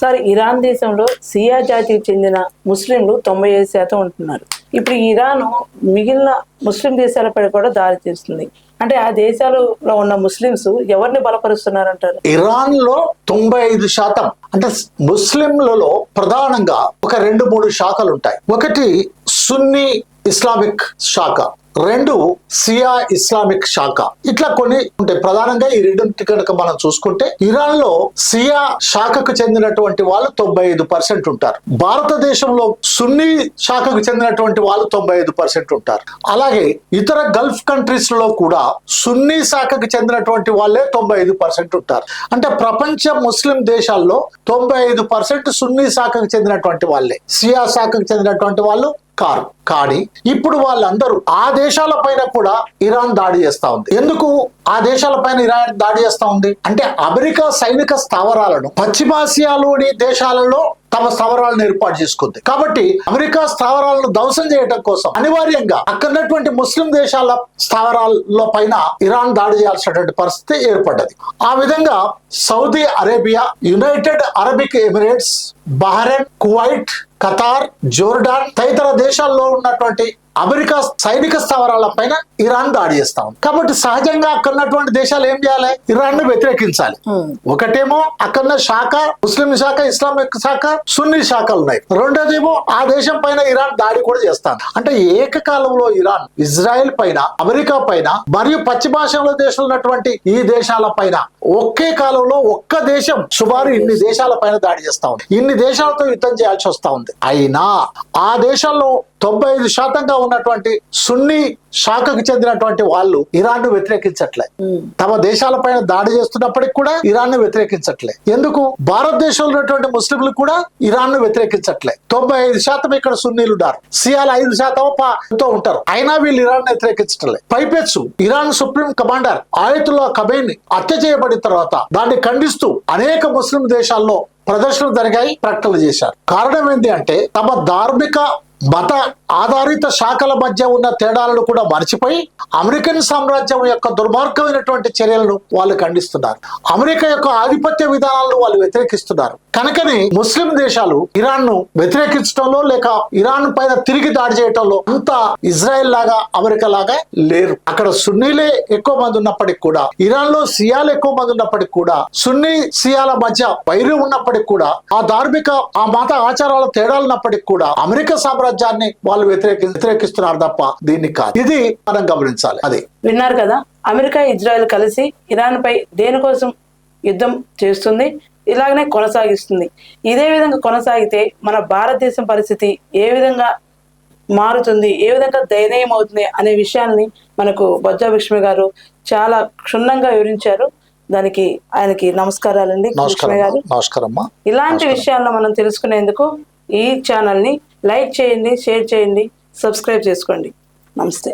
Sir, Iran దేశంలో సియా జాతికి చెందిన ముస్లింలు 95% ఉంటున్నారు. ఇప్పుడు ఇరాన్ మిగిలిన ముస్లిం దేశాలపై కూడా దాడి చేస్తుంది. అంటే ఆ దేశాలలో ఉన్న ముస్లింస్ ఎవరిని బలపరుస్తున్నారంటారు? ఇరాన్ లో 95% అంటే ముస్లింలలో ప్రధానంగా ఒక 2-3 శాఖలు ఉంటాయి. ఒకటి సున్నీ ఇస్లామిక్ శాఖ, 2 సియా ఇస్లామిక్ శాఖ. ఇట్లా కొన్ని ఉంటాయి. ప్రధానంగా ఈ రెండింటి కనుక మనం చూసుకుంటే ఇరాన్ లో సియా శాఖకు చెందినటువంటి వాళ్ళు 95% ఉంటారు. భారతదేశంలో సున్నీ శాఖకు చెందినటువంటి వాళ్ళు 95% ఉంటారు. అలాగే ఇతర గల్ఫ్ కంట్రీస్ లో కూడా సున్నీ శాఖకు చెందినటువంటి వాళ్ళే 95% ఉంటారు. అంటే ప్రపంచ ముస్లిం దేశాల్లో 95% సున్నీ శాఖకు చెందినటువంటి వాళ్ళే, సియా శాఖకు చెందినటువంటి వాళ్ళు కారు. కానీ ఇప్పుడు వాళ్ళందరూ ఆ దేశాల పైన కూడా ఇరాన్ దాడి చేస్తా ఉంది. ఎందుకు ఆ దేశాల పైన ఇరాన్ దాడి చేస్తా ఉంది అంటే అమెరికా సైనిక స్థావరాలను పశ్చిమాసియాలోని దేశాలలో తమ స్థావరాలను ఏర్పాటు చేసుకుంది. కాబట్టి అమెరికా స్థావరాలను ధ్వంసం చేయడం కోసం అనివార్యంగా అక్కడున్నటువంటి ముస్లిం దేశాల స్థావరాల పైన ఇరాన్ దాడి చేయాల్సినటువంటి పరిస్థితి ఏర్పడ్డది. ఆ విధంగా Saudi Arabia, United Arabic Emirates, Bahrain, Kuwait, Qatar, Jordan తదితర దేశాల్లో ఉన్నటువంటి అమెరికా సైనిక స్థావరాల పైన ఇరాన్ దాడి చేస్తా ఉంది. కాబట్టి సహజంగా అక్కడున్నటువంటి దేశాలు ఏం చేయాలి? ఇరాన్ ను వ్యతిరేకించాలి. ఒకటేమో అక్కడ శాఖ, ముస్లిం శాఖ, ఇస్లామిక్ శాఖ, సున్నీ శాఖలు ఉన్నాయి. రెండోదేమో ఆ దేశం పైన ఇరాన్ దాడి కూడా చేస్తాను. అంటే ఏకకాలంలో ఇరాన్ ఇజ్రాయెల్ పైన, అమెరికా పైన మరియు పశ్చిమాసియాలో దేశంలో ఉన్నటువంటి ఈ దేశాల పైన ఒకే కాలంలో ఒక్క దేశం సుమారు ఇన్ని దేశాల పైన దాడి చేస్తా ఉంది. ఇన్ని దేశాలతో యుద్ధం చేయాల్సి వస్తా ఉంది. అయినా ఆ దేశాల్లో 95% ఉన్నటువంటి సున్నీ శాఖకు చెందినటువంటి వాళ్ళు ఇరాన్ ను వ్యతిరేకించట్లే. తమ దేశాల పైన దాడి చేస్తున్నప్పటికి కూడా ఇరాన్ ను వ్యతిరేకించట్లే. ఎందుకు? భారతదేశంలో ఉన్నటువంటి ముస్లింలు కూడా ఇరాన్ ను వ్యతిరేకించట్లే. 95% ఇక్కడ సున్నీలు ఉన్నారు, సియాలు 5% ఉంటారు. అయినా వీళ్ళు ఇరాన్ వ్యతిరేకించట్లే. పైపెచ్చు ఇరాన్ సుప్రీం కమాండర్ ఆయతుల్లా ఖమేనీ హత్య చేయబడిన తర్వాత దాన్ని ఖండిస్తూ అనేక ముస్లిం దేశాల్లో ప్రదర్శనలు జరిగాయి, ప్రకటనలు చేశారు. కారణం ఏంటి అంటే తమ ధార్మిక మత ఆధారిత శాఖల మధ్య ఉన్న తేడాలను కూడా మర్చిపోయి అమెరికన్ సామ్రాజ్యం యొక్క దుర్మార్గమైనటువంటి చర్యలను వాళ్ళు ఖండిస్తున్నారు. అమెరికా యొక్క ఆధిపత్య విధానాలను వాళ్ళు వ్యతిరేకిస్తున్నారు. కనుకనే ముస్లిం దేశాలు ఇరాన్ ను వ్యతిరేకించడంలో లేక ఇరాన్ పైన తిరిగి దాడి చేయడంలో అంత ఇజ్రాయెల్ లాగా, అమెరికా లాగా లేరు. అక్కడ సున్నీలే ఎక్కువ మంది ఉన్నప్పటికీ కూడా, ఇరాన్ లో సియాలు ఎక్కువ మంది ఉన్నప్పటికీ కూడా, సున్నీ సియాల మధ్య వైరం ఉన్నప్పటికీ కూడా, ఆ ధార్మిక ఆ మత ఆచారాల తేడాలు ఉన్నప్పటికీ కూడా అమెరికా సామ్రాజ్యాన్ని వాళ్ళు వ్యతిరేకిస్తున్నారు తప్ప దీన్ని కాదు. ఇది మనం గమనించాలి. అది విన్నారు కదా, అమెరికా ఇజ్రాయెల్ కలిసి ఇరాన్ పై దేనికోసం యుద్ధం చేస్తుంది, ఇలాగనే కొనసాగిస్తుంది. ఇదే విధంగా కొనసాగితే మన భారతదేశం పరిస్థితి ఏ విధంగా మారుతుంది, ఏ విధంగా దయనీయం అవుతుంది అనే విషయాన్ని మనకు బొజ్జా విష్ణు గారు చాలా క్షుణ్ణంగా వివరించారు. దానికి ఆయనకి నమస్కారాలండి. విష్ణు గారు నమస్కారం. ఇలాంటి విషయాలను మనం తెలుసుకునేందుకు ఈ ఛానల్ని లైక్ చేయండి, షేర్ చేయండి, సబ్స్క్రైబ్ చేసుకోండి. నమస్తే.